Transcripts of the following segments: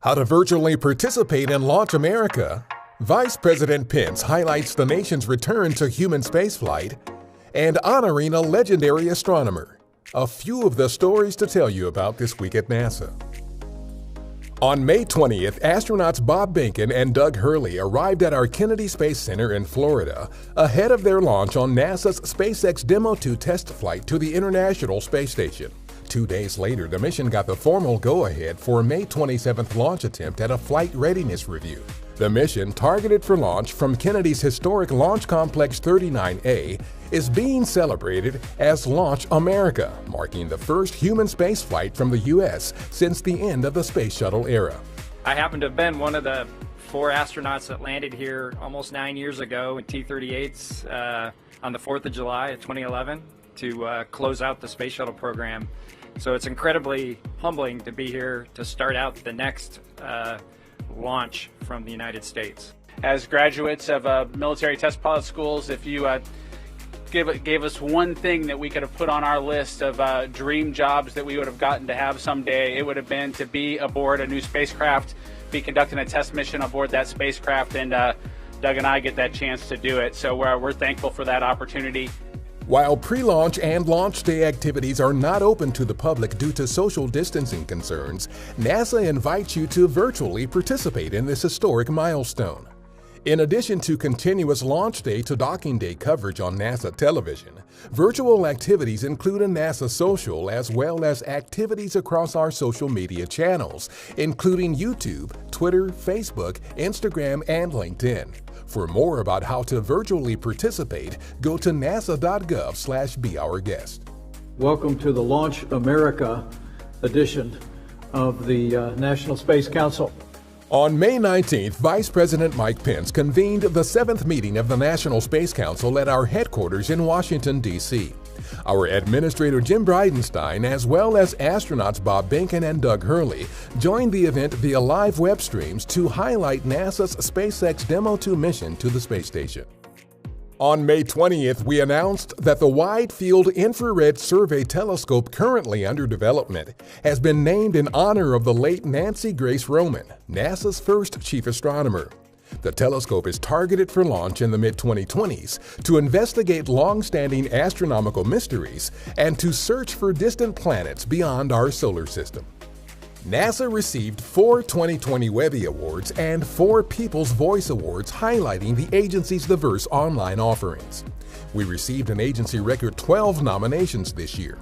How to virtually participate in Launch America, Vice President Pence highlights the nation's return to human spaceflight, and honoring a legendary astronomer. A few of the stories to tell you about this week at NASA. On May 20th, astronauts Bob Behnken and Doug Hurley arrived at our Kennedy Space Center in Florida ahead of their launch on NASA's SpaceX Demo 2 test flight to the International Space Station. 2 days later, the mission got the formal go-ahead for a May 27th launch attempt at a flight readiness review. The mission, targeted for launch from Kennedy's historic Launch Complex 39A, is being celebrated as Launch America, marking the first human spaceflight from the U.S. since the end of the Space Shuttle era. I happen to have been one of the 4 astronauts that landed here almost 9 years ago in T-38s on the 4th of July of 2011 to close out the Space Shuttle program. So it's incredibly humbling to be here to start out the next launch from the United States. As graduates of military test pilot schools, if you gave us one thing that we could have put on our list of dream jobs that we would have gotten to have someday, it would have been to be aboard a new spacecraft, be conducting a test mission aboard that spacecraft, and Doug and I get that chance to do it. So we're thankful for that opportunity. While pre-launch and launch day activities are not open to the public due to social distancing concerns, NASA invites you to virtually participate in this historic milestone. In addition to continuous launch day to docking day coverage on NASA television, virtual activities include a NASA social as well as activities across our social media channels, including YouTube, Twitter, Facebook, Instagram, and LinkedIn. For more about how to virtually participate, go to nasa.gov/beourguest. Welcome to the Launch America edition of the National Space Council. On May 19th, Vice President Mike Pence convened the 7th meeting of the National Space Council at our headquarters in Washington, D.C. Our Administrator Jim Bridenstine, as well as astronauts Bob Behnken and Doug Hurley, joined the event via live web streams to highlight NASA's SpaceX Demo 2 mission to the space station. On May 20th, we announced that the Wide Field Infrared Survey Telescope currently under development has been named in honor of the late Nancy Grace Roman, NASA's first chief astronomer. The telescope is targeted for launch in the mid-2020s to investigate long-standing astronomical mysteries and to search for distant planets beyond our solar system. NASA received 4 2020 Webby Awards and 4 People's Voice Awards highlighting the agency's diverse online offerings. We received an agency record 12 nominations this year.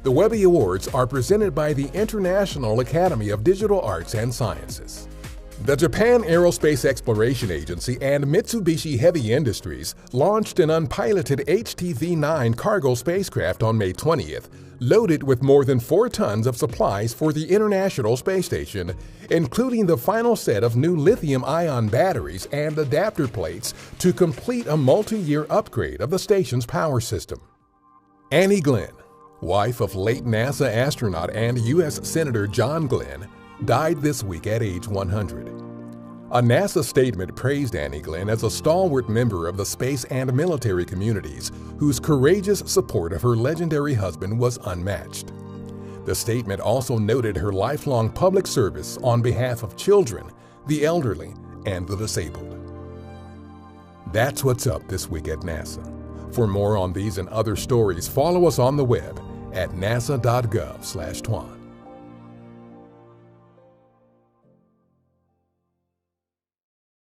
The Webby Awards are presented by the International Academy of Digital Arts and Sciences. The Japan Aerospace Exploration Agency and Mitsubishi Heavy Industries launched an unpiloted HTV-9 cargo spacecraft on May 20th, loaded with more than 4 tons of supplies for the International Space Station, including the final set of new lithium-ion batteries and adapter plates to complete a multi-year upgrade of the station's power system. Annie Glenn, wife of late NASA astronaut and U.S. Senator John Glenn, died this week at age 100. A NASA statement praised Annie Glenn as a stalwart member of the space and military communities whose courageous support of her legendary husband was unmatched. The statement also noted her lifelong public service on behalf of children, the elderly, and the disabled. That's what's up this week at NASA. For more on these and other stories, follow us on the web at nasa.gov/twan.